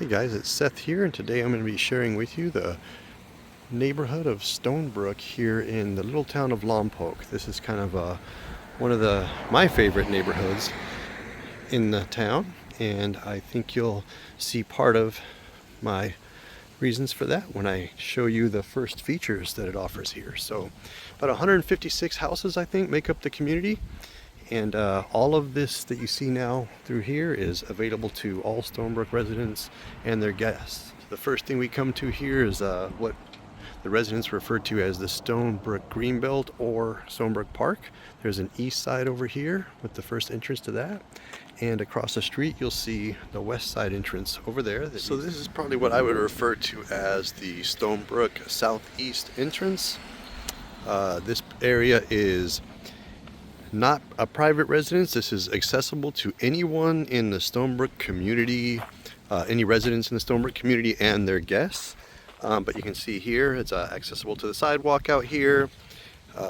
Hey guys, it's Seth here, and today I'm going to be sharing with you the neighborhood of Stonebrook here in the little town of Lompoc. This is kind of one of my favorite neighborhoods in the town, and I think you'll see part of my reasons for that when I show you the first features that it offers here. So about 156 houses, I think, make up the community. And all of this that you see now through here is available to all Stonebrook residents and their guests. The first thing we come to here is what the residents refer to as the Stonebrook Greenbelt or Stonebrook Park. There's an east side over here with the first entrance to that. And across the street you'll see the west side entrance over there. So this is probably what I would refer to as the Stonebrook southeast entrance. This area is not a private residence. This is accessible to anyone in the Stonebrook community, any residents in the Stonebrook community and their guests. But you can see here it's accessible to the sidewalk out here.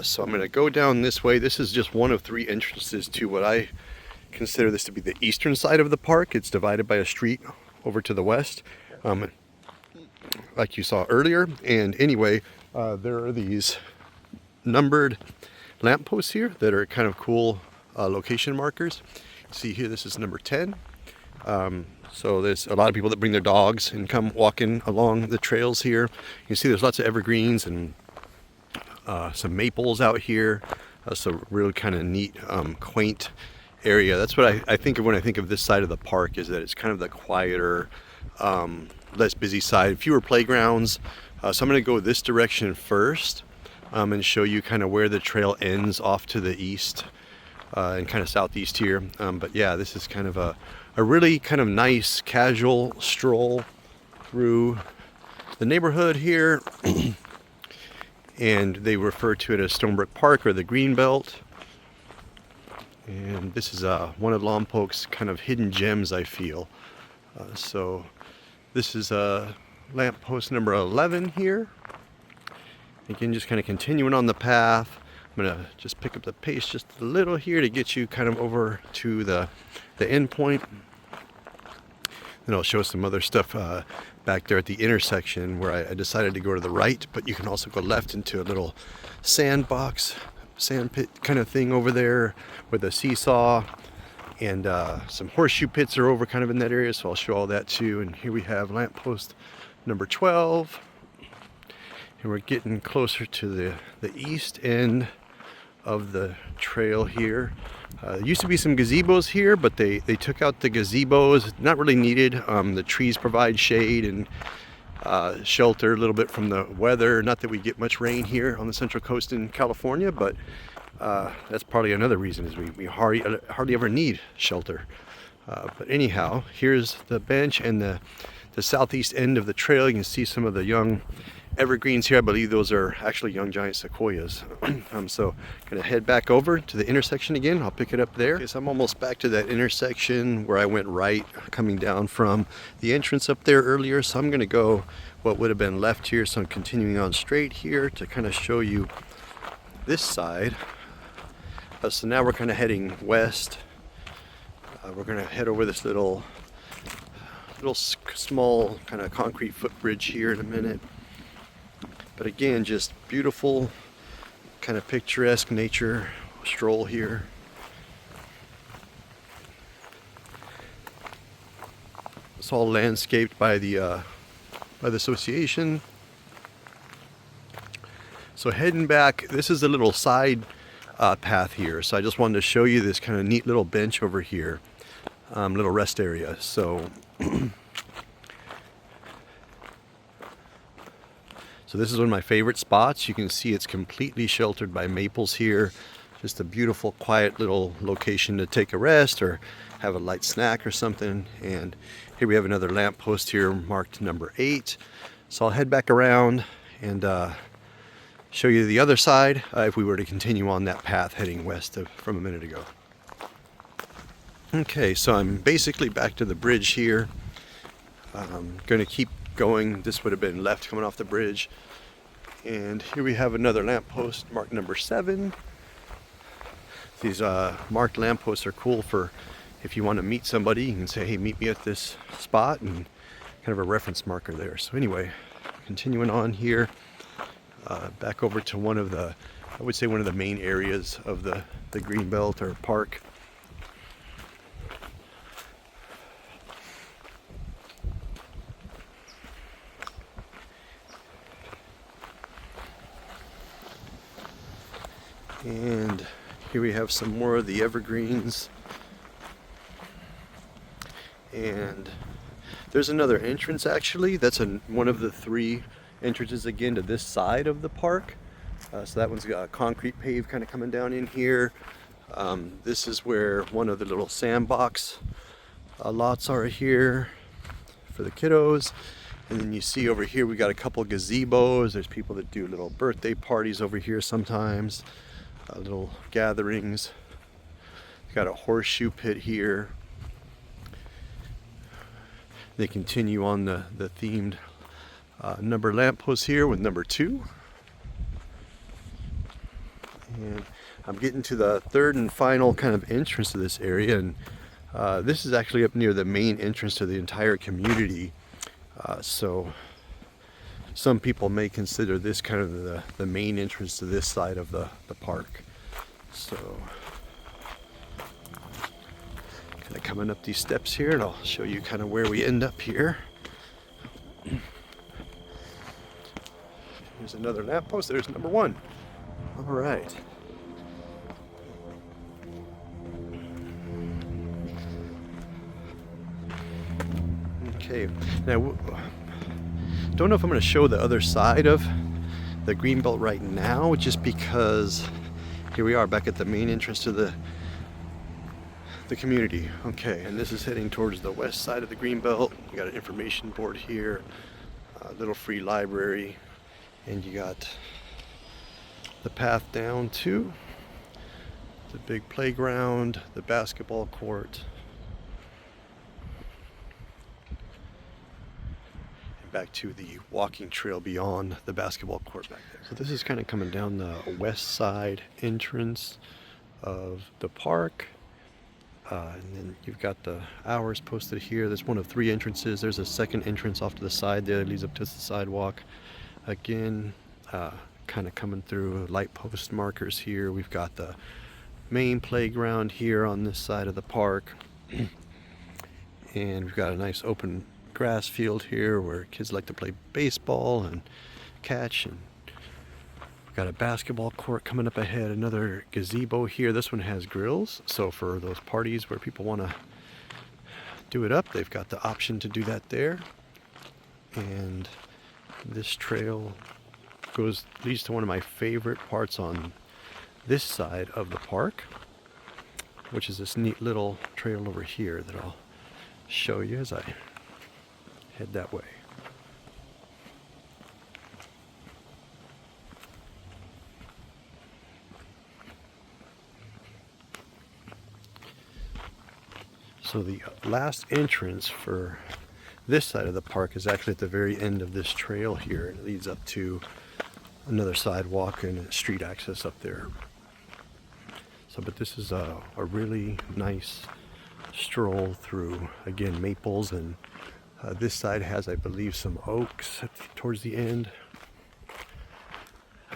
So I'm going to go down this way. This is just one of three entrances to what I consider this to be the eastern side of the park. It's divided by a street over to the west, like you saw earlier. And anyway, there are these numbered lampposts here that are kind of cool location markers. See here, this is number 10. So there's a lot of people that bring their dogs and come walking along the trails here. You see there's lots of evergreens and some maples out here. So really kind of neat, quaint area. That's what I think of when I think of this side of the park, is that it's kind of the quieter, less busy side, fewer playgrounds. So I'm going to go this direction first. And show you kind of where the trail ends off to the east and kind of southeast here. But yeah, this is kind of a really kind of nice casual stroll through the neighborhood here. And they refer to it as Stonebrook Park or the Greenbelt. And this is one of Lompoc's kind of hidden gems, I feel. So this is lamppost number 11 here. Again, just kind of continuing on the path. I'm going to just pick up the pace just a little here to get you kind of over to the end point. Then I'll show some other stuff back there at the intersection where I decided to go to the right, but you can also go left into a little sand pit kind of thing over there with a seesaw. And some horseshoe pits are over kind of in that area, so I'll show all that too. And here we have lamppost number 12. And we're getting closer to the east end of the trail here. There used to be some gazebos here, but they took out the gazebos. Not really needed. The trees provide shade and shelter a little bit from the weather. Not that we get much rain here on the Central Coast in California, but that's probably another reason, is we hardly ever need shelter. But anyhow, here's the bench and the southeast end of the trail. You can see some of the young evergreens here. I believe those are actually young giant sequoias. So gonna head back over to the intersection again. I'll pick it up there. Okay, so I'm almost back to that intersection where I went right coming down from the entrance up there earlier. So I'm gonna go what would have been left here. So I'm continuing on straight here to kind of show you this side. So now we're kind of heading west. We're gonna head over this little small kind of concrete footbridge here in a minute. But again, just beautiful, kind of picturesque nature stroll here. It's all landscaped by the association. So heading back, this is a little side path here. So I just wanted to show you this kind of neat little bench over here, little rest area. So. So this is one of my favorite spots. You can see it's completely sheltered by maples here. Just a beautiful, quiet little location to take a rest or have a light snack or something. And here we have another lamppost here marked number 8. So I'll head back around and show you the other side if we were to continue on that path heading west from a minute ago. Okay, so I'm basically back to the bridge here. I'm going to keep going. This would have been left coming off the bridge. And here we have another lamppost marked number 7. These marked lampposts are cool for if you want to meet somebody. You can say, hey, meet me at this spot, and kind of a reference marker there. So anyway, continuing on here, back over to one of the, I would say one of the main areas of the Greenbelt or park. And here we have some more of the evergreens. And there's another entrance actually. That's one of the 3 entrances again to this side of the park. So that one's got a concrete pave kind of coming down in here. This is where one of the little sandbox lots are here for the kiddos. And then you see over here we got a couple gazebos. There's people that do little birthday parties over here sometimes. Little gatherings. Got a horseshoe pit here. They continue on the themed number lamppost here with number 2. And I'm getting to the 3rd and final kind of entrance to this area, and this is actually up near the main entrance to the entire community. So some people may consider this kind of the main entrance to this side of the park. So kind of coming up these steps here, and I'll show you kind of where we end up here. Here's another lamppost. There's number 1. All right. Okay. Now, don't know if I'm going to show the other side of the Greenbelt right now, just because here we are back at the main entrance to the community. Okay, and this is heading towards the west side of the Greenbelt. You got an information board here, a little free library, and you got the path down to the big playground, the basketball court, and back to the walking trail beyond the basketball court back there. So this is kind of coming down the west side entrance of the park. And then you've got the hours posted here. There's one of 3 entrances. There's a second entrance off to the side there that leads up to the sidewalk. Again, kind of coming through light post markers here. We've got the main playground here on this side of the park. And we've got a nice open grass field here where kids like to play baseball and catch. And we've got a basketball court coming up ahead, another gazebo here. This one has grills, so for those parties where people want to do it up, they've got the option to do that there. And this trail leads to one of my favorite parts on this side of the park, which is this neat little trail over here that I'll show you as I head that way. So the last entrance for this side of the park is actually at the very end of this trail here. It leads up to another sidewalk and street access up there. So, but this is a really nice stroll through, again, maples, and this side has, I believe, some oaks towards the end.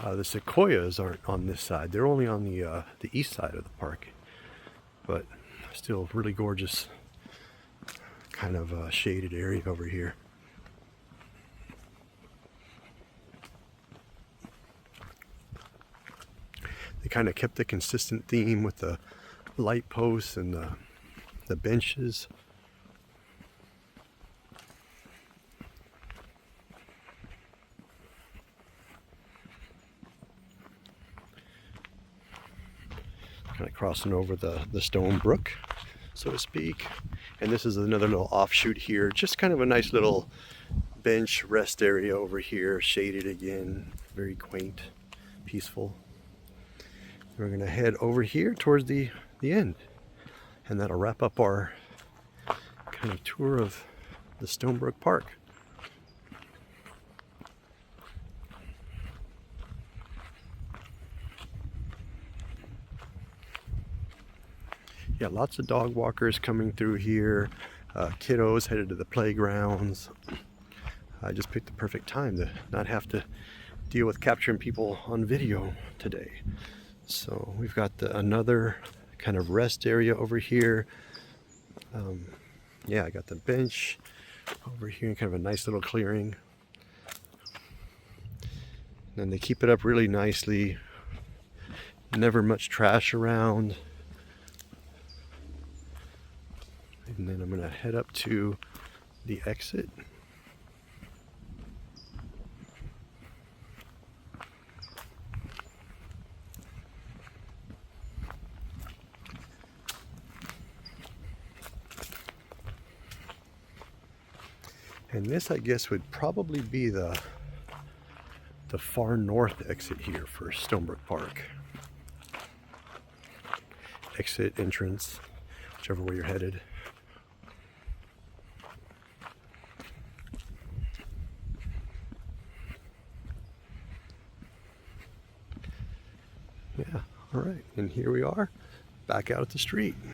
The sequoias aren't on this side. They're only on the east side of the park, but still really gorgeous kind of shaded area over here. They kind of kept the consistent theme with the light posts and the benches. Kind of crossing over the Stonebrook, so to speak. And this is another little offshoot here. Just kind of a nice little bench rest area over here, shaded again, very quaint, peaceful. We're going to head over here towards the end, and that'll wrap up our kind of tour of the Stonebrook Park. Yeah, lots of dog walkers coming through here. kiddos headed to the playgrounds. I just picked the perfect time to not have to deal with capturing people on video today. So we've got another kind of rest area over here. Yeah, I got the bench over here, kind of a nice little clearing. And they keep it up really nicely. Never much trash around. And then I'm gonna head up to the exit. And this, I guess, would probably be the far north exit here for Stonebrook Park. Exit, entrance, whichever way you're headed. Yeah, all right, and here we are, back out at the street.